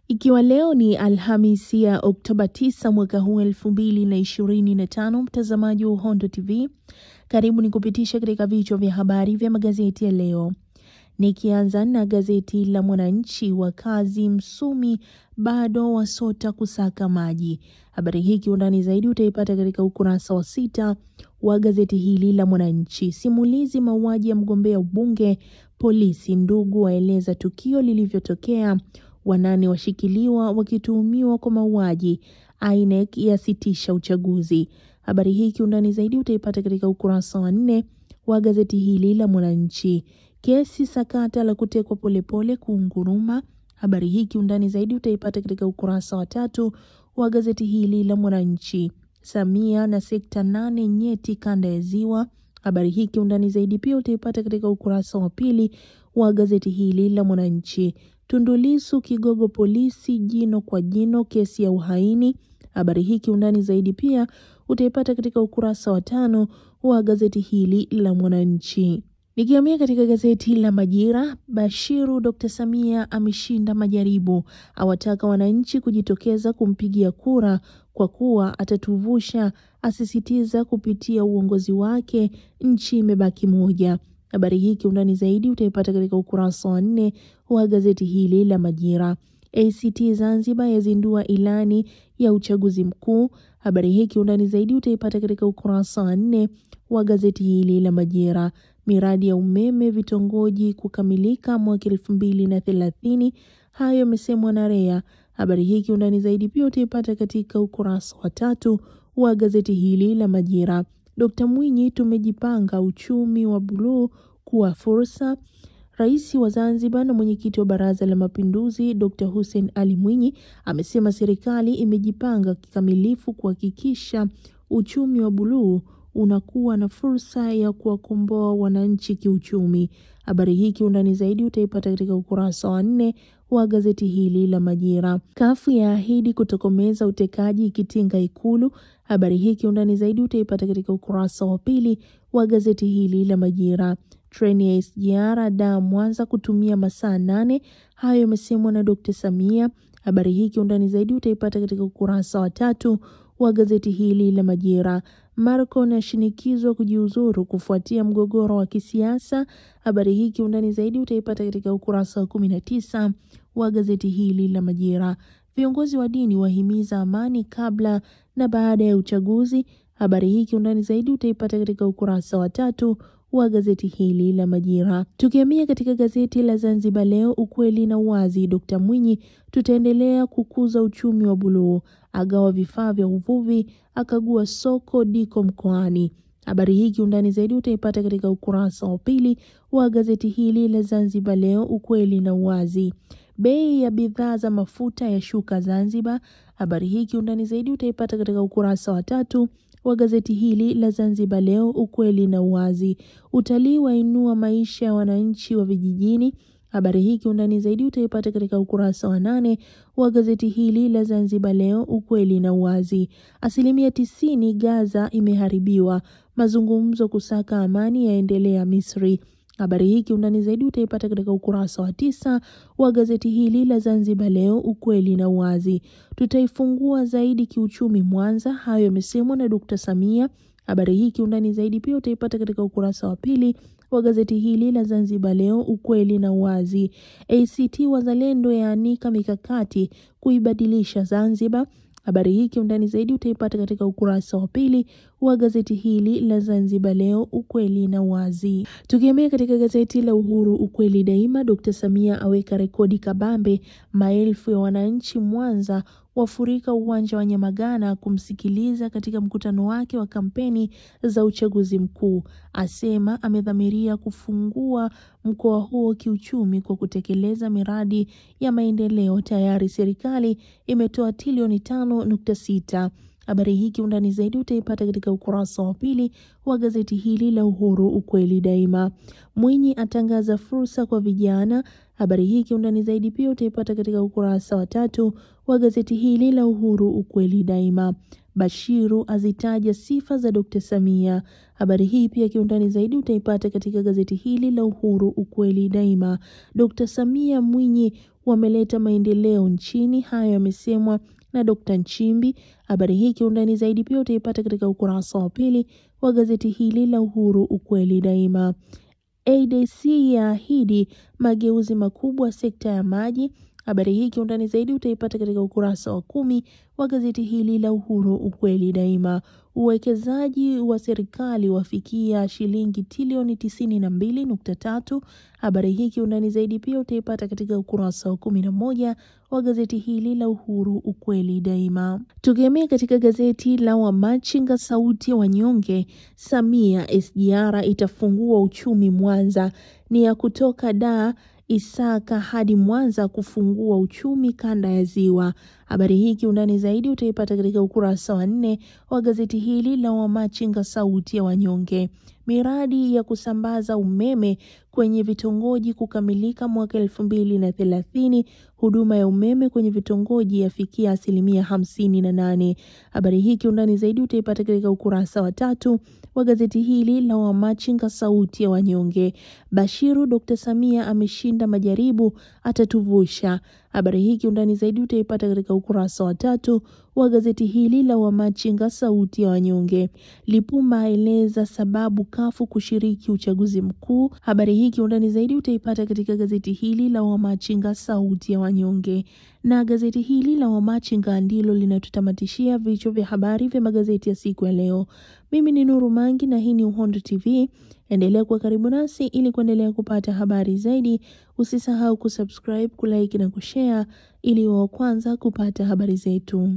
Ikiwa leo ni Alhamisi ya Oktoba 9 mwaka huu 2025, mtazamaji wa Uhondo TV, karibu ni kupitisha katika vichwa vya habari vya magazeti ya leo. Nikianza na gazeti la Mwananchi, wakazi Msumi bado wasota kusaka maji. Habari hii kiundani zaidi utaipata katika ukurasa wa 6 wa gazeti hili la Mwananchi. Simulizi mauaji ya mgombea ubunge, polisi ndugu waeleza tukio lilivyotokea, wanane washikiliwa wakituhumiwa kwa mauaji, INEC yasitisha uchaguzi. Habari hii kiundani zaidi utaipata katika ukurasa wa 4 wa gazeti hili la Mwananchi. Kesi sakata la kutekwa Polepole kuunguruma. Habari hii kiundani zaidi utaipata katika ukurasa wa 3 wa gazeti hili la Mwananchi. Samia na sekta 8 nyeti kanda ya Ziwa. Habari hii kiundani zaidi pia utaipata katika ukurasa wa 2 wa gazeti hili la Mwananchi. Tundu Lissu kigogo polisi jino kwa jino kesi ya uhaini. Habari hii kiundani zaidi pia utaipata katika ukurasa wa 5 wa gazeti hili la Mwananchi. Nikihamia katika gazeti la Majira, Bashiru Dr. Samia ameshinda majaribu, awataka wananchi kujitokeza kumpigia kura kwa kuwa atatuvusha, asisitiza kupitia uongozi wake nchi imebaki moja. Habari hii kiundani zaidi utaipata katika ukurasa wa 4 wa gazeti hili la Majira. ACT Zanzibar yazindua ilani ya uchaguzi mkuu. Habari hii kiundani zaidi utaipata katika ukurasa wa 4 wa gazeti hili la Majira. Miradi ya umeme vitongoji kukamilika mwaka 2030, hayo yamesemwa na REA. Habari hii kiundani zaidi pia utaipata katika ukurasa wa 3 wa gazeti hili la Majira. Dr. Mwinyi, tumejipanga uchumi wa buluu kuwa fursa. Rais wa Zanzibar na mwenyekiti wa Baraza la Mapinduzi Dr. Hussein Ali Mwinyi amesema serikali imejipanga kikamilifu kuhakikisha uchumi wa buluu unakuwa na fursa ya kuwakomboa wananchi kiuchumi. Habari hii kiundani zaidi utaipata katika ukurasa wa 4 wa gazeti hili la Majira. Kafu yaahidi kutokomeza utekaji ikitinga Ikulu. Habari hii kiundani zaidi utaipata katika ukurasa wa 2 wa gazeti hili la Majira. Treni ya SGR Dar Mwanza kutumia masaa 8, hayo yamesemwa na Dr. Samia. Habari hii kiundani zaidi utaipata katika ukurasa wa 3 wa gazeti hili la Majira. Marco na shinikizwa kujiuzuru kufuatia mgogoro wa kisiasa. Habari hii kiundani zaidi utaipata katika ukurasa wa 19 wa gazeti hili la Majira. Viongozi wa dini wahimiza amani kabla na baada ya uchaguzi. Habari hii kiundani zaidi utaipata katika ukurasa wa 3 wa gazeti hili la Majira. Tukihamia katika gazeti la Zanzibar Leo, ukweli na uwazi, Dr. Mwinyi, tutaendelea kukuza uchumi wa buluu, agawa vifaa vya uvuvi, akagua soko diko mkoani. Habari hii kiundani zaidi utaipata katika ukurasa wa 2 wa gazeti hili la Zanzibar Leo, ukweli na uwazi. Bei ya bidhaa za mafuta ya shuka Zanzibar. Habari hii kiundani zaidi utaipata katika ukurasa wa 3 wa gazeti hili la Zanzibar Leo, ukweli na uwazi. Utalii wainua maisha ya wananchi wa vijijini. Habari hii kiundani zaidi utaipata katika ukurasa wa 8 wa gazeti hili la Zanzibar Leo, ukweli na uwazi. 90% Gaza imeharibiwa, mazungumzo kusaka amani yaendelea Misri. Habari hii kiundani zaidi utaipata katika ukurasa wa 9 wa gazeti hili la Zanzibar Leo, ukweli na uwazi. Tutaifungua zaidi kiuchumi Mwanza, hayo yamesemwa na Dr. Samia. Habari hii kiundani zaidi pia utaipata katika ukurasa wa 2 wa gazeti hili la Zanzibar Leo, ukweli na uwazi. ACT Wazalendo yaanika mikakati kuibadilisha Zanzibar. Habari hii kiundani zaidi utaipata katika ukurasa wa 2 wa gazeti hili la Zanzibar Leo, ukweli na uwazi. Tukihamia katika gazeti la Uhuru, ukweli daima, Dr. Samia aweka rekodi kabambe, maelfu ya wananchi Mwanza wafurika uwanja wa Nyamagana kumsikiliza katika mkutano wake wa kampeni za uchaguzi mkuu. Asema amedhamiria kufungua mkoa huo kiuchumi kwa kutekeleza miradi ya maendeleo. Tayari serikali imetoa trilioni 5.6. Habari hii kiundani zaidi utaipata katika ukurasa wa 2 wa gazeti hili la Uhuru, ukweli daima. Mwinyi atangaza fursa kwa vijana. Habari hii kiundani zaidi pia utaipata katika ukurasa wa 3 wa gazeti hili la Uhuru, ukweli daima. Bashiru azitaja sifa za Dr. Samia. Habari hii pia kiundani zaidi utaipata katika gazeti hili la Uhuru, ukweli daima. Dr. Samia Mwinyi wameleta maendeleo nchini, hayo yamesemwa na Dr. Nchimbi. Habari hii kiundani zaidi pia utaipata katika ukurasa wa pili wa gazeti hili la Uhuru, ukweli daima. ADC yaahidi mageuzi makubwa sekta ya maji. Habari hii kiundani zaidi utaipata katika ukurasa wa 10 wa gazeti hili la Uhuru, ukweli daima. Uwekezaji wa serikali wafikia shilingi trilioni 92.3. Habari hii kiundani zaidi pia utaipata katika ukurasa wa 11 wa gazeti hili la Uhuru, ukweli daima. Tukihamia katika gazeti la Wamachinga, sauti ya wanyonge. Samia, SGR itafungua uchumi Mwanza. Ni ya kutoka Dar Isaka hadi Mwanza kufungua uchumi kanda ya Ziwa. Habari hii kiundani zaidi utaipata katika ukurasa wa 4 wa gazeti hili la Wamachinga, sauti ya wanyonge. Miradi ya kusambaza umeme kwenye vitongoji kukamilika mwaka 2030. Huduma ya umeme kwenye vitongoji yafikia 58%. Habari hii kiundani zaidi utaipata katika ukurasa wa 3 wa gazeti hili la Wamachinga, sauti ya wanyonge. Bashiru, Dr. Samia ameshinda majaribu, atatuvusha. Habari hii kiundani zaidi utaipata katika ukurasa wa 3 wa gazeti hili la Wamachinga, sauti ya wanyonge. Lipumba aeleza sababu kafu kushiriki uchaguzi mkuu. Habari hii kiundani zaidi utaipata katika gazeti hili la Wamachinga, sauti ya wanyonge. Na gazeti hili la Wamachinga ndilo linatutamatishia vichwa vya habari vya magazeti ya siku ya leo. Mimi ni Nuru Mangi na hii ni Uhondo TV. Endelea kuwa karibu nasi ili kuendelea kupata habari zaidi. Usisahau kusubscribe, kulike na kushare ili wa kwanza kupata habari zetu.